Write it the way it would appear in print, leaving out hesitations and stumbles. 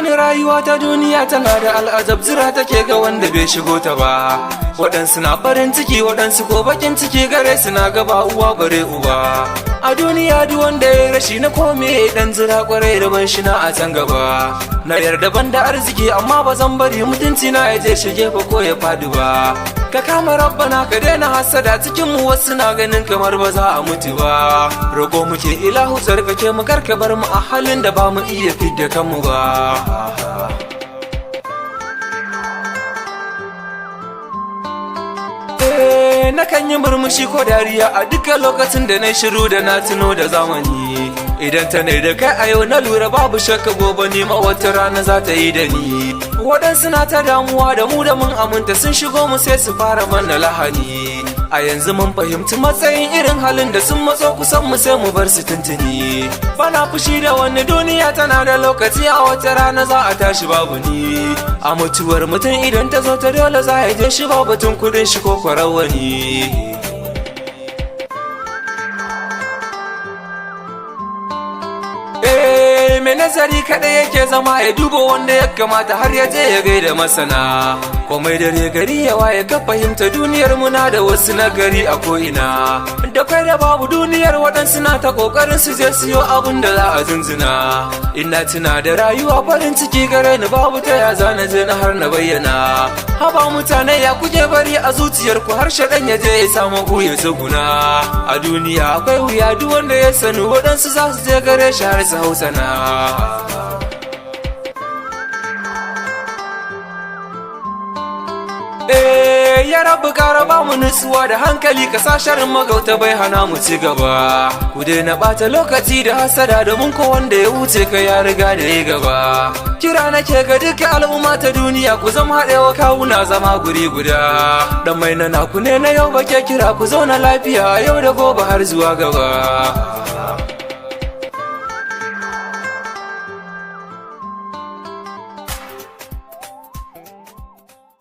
wani rayuwa ta duniya tana da al'ajab, zira take ga wanda bai shigo ta ba. Waɗansu na farin ciki, waɗansu ko bakin ciki gare su na gaba uwa bare uba. A duniya duk wanda ya rashi na kome dan zira kwarai da ban shi na a can gaba. Na yarda ban da arziki amma ba zan bari mutunci na ya je shige fa ko ya fadi ba. Ka kama rabbana ka daina hasada, cikin mu wasu na ganin kamar ba za a mutu ba. Roƙo muke ilahu tsarkake mu, karka bar mu a halin da ba mu iya fidda kanmu ba. Nakan yi murmushi ko dariya a dukkan lokacin da na shiru da na tuno da zamani. Idan ta ne da kai a yau na lura babu shakka gobe ni ma wata rana za ta yi da ni. Waɗansu na ta damuwa da mu da mun aminta, sun shigo mu sai su fara mana lahani. A yanzu mun fahimci matsayin irin halin da sun matso kusan mu sai mu bar su tuntuni. Bana fushi da wani, duniya tana da lokaci, a wata rana za a tashi babu ni. A mutuwar mutum idan ta zo ta dole za a je shi ba batun kudin shi ko kwarawani. Mai nazari kaɗai yake zama ya duba wanda ya kamata har ya je ya gaida masana. Komai dare gari ya waye ka fahimta duniyar muna da wasu nagari a ko'ina. Da kai da babu duniyar waɗansu na ta ƙoƙarin su je siyo abin da za a zunzuna. Ina tuna da rayuwa farin ciki gare ni babu ta ya zana je na har na bayyana. Haba mutane ya kuje bari a zuciyarku har shaɗan ya je ya samu ya tsuguna. A duniya akwai wuya duk wanda ya sani, waɗansu za su je gare shi har su hausana. Ya rabu kara ba mu nutsuwa da hankali, ka sa sharin magauta bai hana mu ci gaba. Ku daina ɓata lokaci da hasada domin ko wanda ya wuce ka ya riga da ya gaba. Kira nake ga duka al'umma ta duniya, ku zama haɗewa kawuna zama guri guda. Dan mai na ku ne na yau bake kira, ku zauna lafiya yau da gobe har zuwa gaba.